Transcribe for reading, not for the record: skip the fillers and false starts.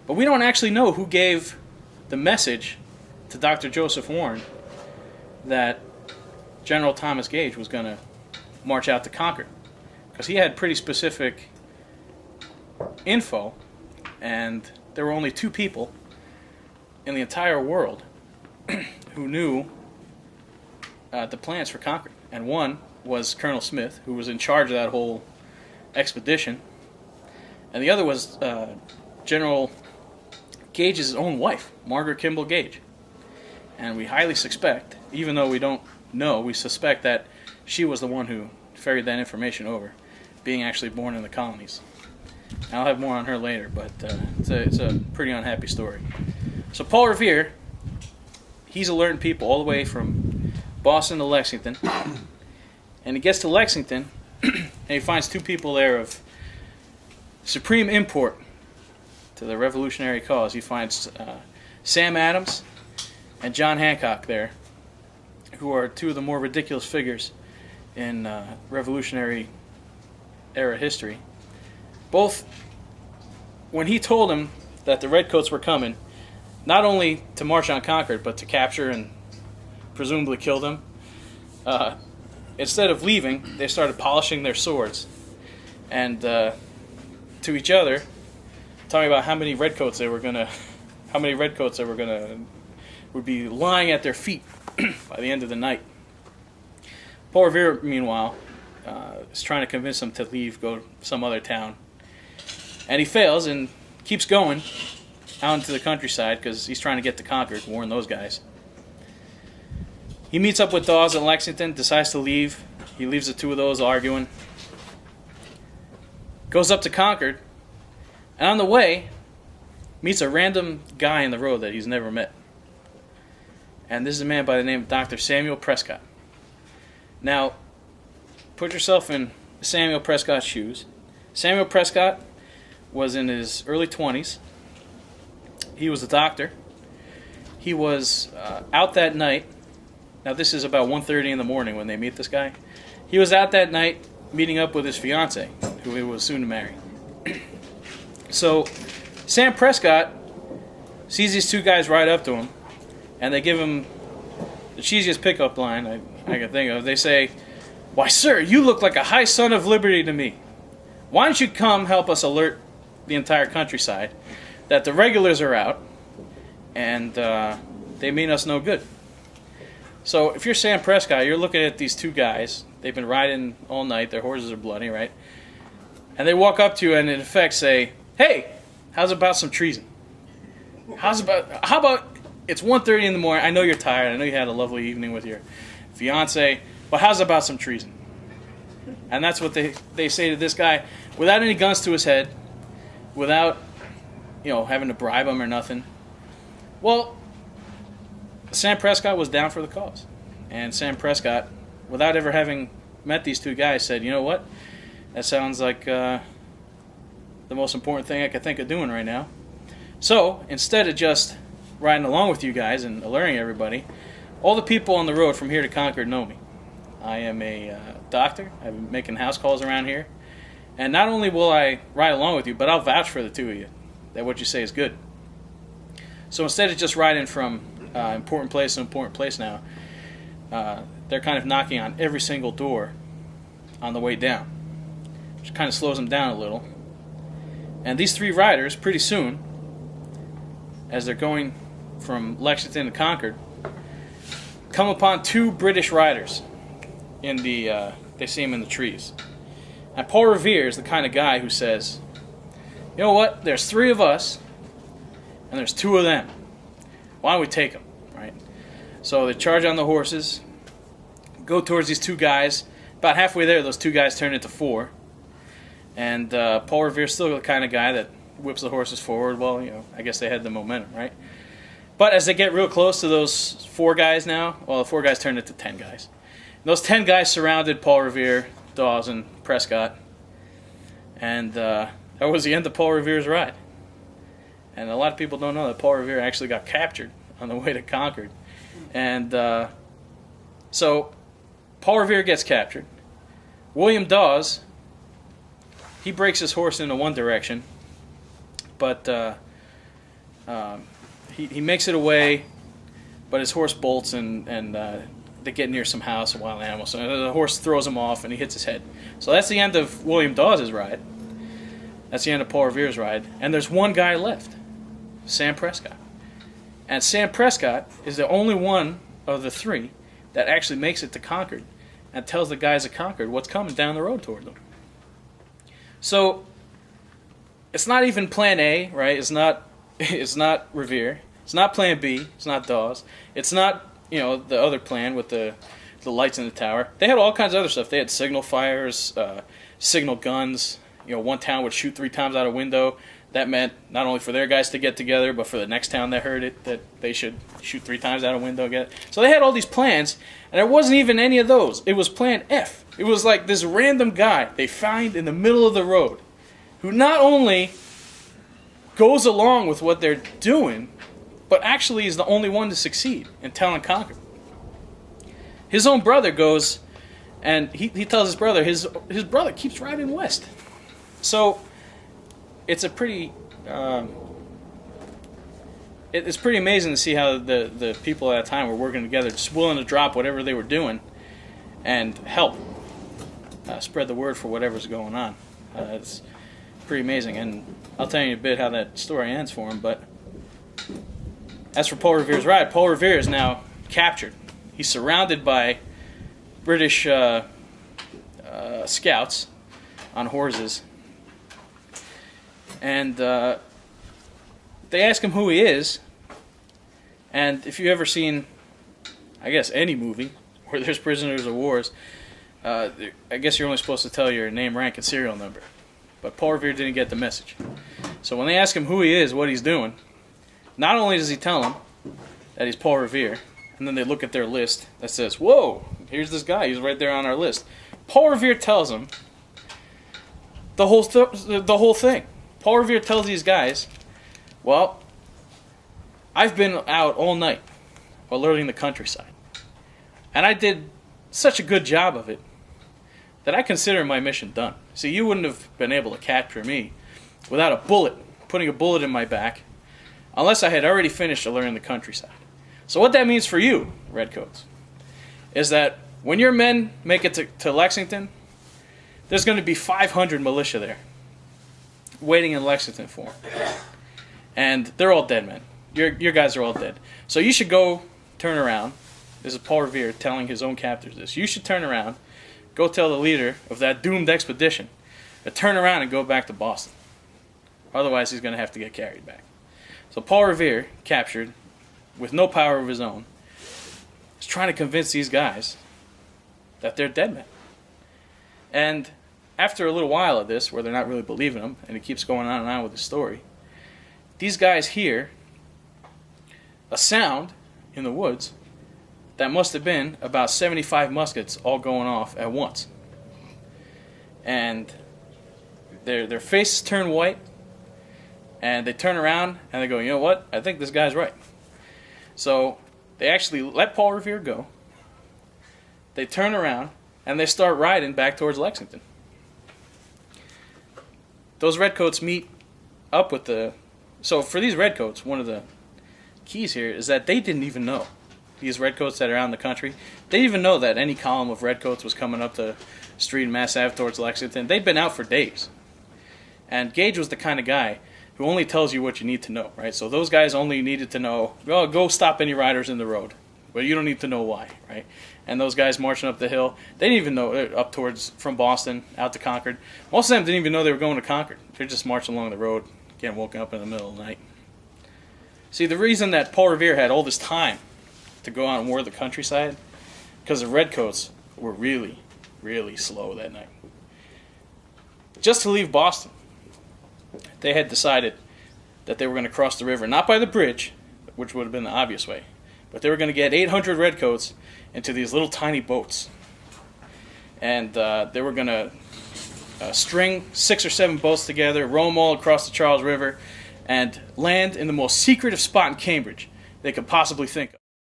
But we don't actually know who gave the message to Dr. Joseph Warren that General Thomas Gage was going to march out to Concord. Because he had pretty specific info, and there were only 2 people in the entire world who knew the plans for Concord. And one was Colonel Smith, who was in charge of that whole expedition. And the other was General Gage's own wife, Margaret Kimball Gage. And we highly suspect, even though we don't know, we suspect that she was the one who ferried that information over, being actually born in the colonies. I'll have more on her later, but it's a pretty unhappy story. So Paul Revere, he's alerting people all the way from Boston to Lexington. And he gets to Lexington, and he finds 2 people there of supreme import to the revolutionary cause. He finds Sam Adams and John Hancock there, who are 2 of the more ridiculous figures in Revolutionary era history. Both, when he told them that the Redcoats were coming, not only to march on Concord, but to capture and presumably kill them, instead of leaving, they started polishing their swords, and to each other, talking about how many redcoats would be lying at their feet by the end of the night. Paul Revere, meanwhile, is trying to convince them to leave, go some other town. And he fails and keeps going out into the countryside because he's trying to get to Concord, warn those guys. He meets up with Dawes in Lexington, decides to leave. He leaves the 2 of those arguing. Goes up to Concord, and on the way, meets a random guy in the road that he's never met. And this is a man by the name of Dr. Samuel Prescott. Now, put yourself in Samuel Prescott's shoes. Samuel Prescott was in his early 20s. He was a doctor. He was out that night. Now, this is about 1:30 in the morning when they meet this guy. He was out that night meeting up with his fiancée, who he was soon to marry. So, Sam Prescott sees these 2 guys ride up to him, and they give him the cheesiest pickup line I can think of. They say, "Why, sir, you look like a high son of liberty to me. Why don't you come help us alert the entire countryside that the regulars are out, and they mean us no good." So if you're Sam Prescott, you're looking at these 2 guys. They've been riding all night. Their horses are bloody, right? And they walk up to you and in effect say, "Hey, how's about some treason? How about it's 1:30 in the morning. I know you're tired. I know you had a lovely evening with your fiance, but how's about some treason?" And that's what they say to this guy without any guns to his head, without having to bribe him or nothing. Well, Sam Prescott was down for the cause. And Sam Prescott, without ever having met these 2 guys, said, "You know what? That sounds like the most important thing I could think of doing right now." So, instead of just riding along with you guys and alerting everybody, all the people on the road from here to Concord know me. I am a doctor. I've been making house calls around here. And not only will I ride along with you, but I'll vouch for the 2 of you, that what you say is good. So instead of just riding from important place to important place now, they're kind of knocking on every single door on the way down, which kind of slows them down a little. And these 3 riders, pretty soon, as they're going from Lexington to Concord, come upon 2 British riders in the they see them in the trees. And Paul Revere is the kind of guy who says, "You know what? There's 3 of us, and there's 2 of them. Why don't we take them?" Right? So they charge on the horses, go towards these 2 guys. About halfway there, those 2 guys turn into 4. And Paul Revere's still the kind of guy that whips the horses forward. Well, I guess they had the momentum, right? But as they get real close to those 4 guys now, well, the 4 guys turned into 10 guys. And those 10 guys surrounded Paul Revere, Dawes, and Prescott. And that was the end of Paul Revere's ride. And a lot of people don't know that Paul Revere actually got captured on the way to Concord. And so Paul Revere gets captured. William Dawes, he breaks his horse into one direction, but He makes it away, but his horse bolts and they get near some house, a wild animal. So the horse throws him off and he hits his head. So that's the end of William Dawes' ride. That's the end of Paul Revere's ride. And there's one guy left, Sam Prescott. And Sam Prescott is the only one of the three that actually makes it to Concord and tells the guys at Concord what's coming down the road toward them. So it's not even Plan A, right? It's not Revere. It's not Plan B. It's not Dawes. It's not, the other plan with the lights in the tower. They had all kinds of other stuff. They had signal fires, signal guns. One town would shoot 3 times out a window. That meant not only for their guys to get together, but for the next town that heard it, that they should shoot 3 times out a window. So they had all these plans, and there wasn't even any of those. It was Plan F. It was like this random guy they find in the middle of the road who not only goes along with what they're doing, but actually is the only one to succeed in telling Concord. His own brother goes, and he tells his brother, his brother keeps riding west. So it's a pretty it's pretty amazing to see how the people at that time were working together, just willing to drop whatever they were doing and help spread the word for whatever's going on. It's pretty amazing, and I'll tell you a bit how that story ends for him. But as for Paul Revere's ride, Paul Revere is now captured. He's surrounded by British scouts on horses. And they ask him who he is. And if you've ever seen, I guess, any movie where there's prisoners of wars, I guess you're only supposed to tell your name, rank, and serial number. But Paul Revere didn't get the message. So when they ask him who he is, what he's doing, not only does he tell them that he's Paul Revere, and then they look at their list that says, whoa, here's this guy, he's right there on our list. Paul Revere tells them the whole thing. Paul Revere tells these guys, well, I've been out all night alerting the countryside. And I did such a good job of it that I consider my mission done. See, you wouldn't have been able to capture me without putting a bullet in my back, unless I had already finished alerting the countryside. So what that means for you, Redcoats, is that when your men make it to Lexington, there's going to be 500 militia there, waiting in Lexington for them. And they're all dead men. Your guys are all dead. So you should go turn around. This is Paul Revere telling his own captors this. You should turn around, go tell the leader of that doomed expedition to turn around and go back to Boston. Otherwise, he's going to have to get carried back. So Paul Revere, captured, with no power of his own, is trying to convince these guys that they're dead men. And after a little while of this, where they're not really believing him, and he keeps going on and on with his story, these guys hear a sound in the woods that must have been about 75 muskets all going off at once. And their faces turn white, and they turn around and they go, you know what? I think this guy's right. So they actually let Paul Revere go. They turn around and they start riding back towards Lexington. Those Redcoats meet up with the... So for these Redcoats, one of the keys here is that they didn't even know. These Redcoats that are out in the country, they didn't even know that any column of Redcoats was coming up the street in Mass Ave towards Lexington. They'd been out for days. And Gage was the kind of guy who only tells you what you need to know, right? So those guys only needed to know, well, go stop any riders in the road. But you don't need to know why, right? And those guys marching up the hill, they didn't even know, up towards, from Boston, out to Concord. Most of them didn't even know they were going to Concord. They're just marching along the road, getting woken up in the middle of the night. See, the reason that Paul Revere had all this time to go out and war the countryside, because the Redcoats were really, really slow that night. Just to leave Boston, they had decided that they were going to cross the river, not by the bridge, which would have been the obvious way, but they were going to get 800 Redcoats into these little tiny boats. And they were going to string 6 or 7 boats together, row them all across the Charles River, and land in the most secretive spot in Cambridge they could possibly think of.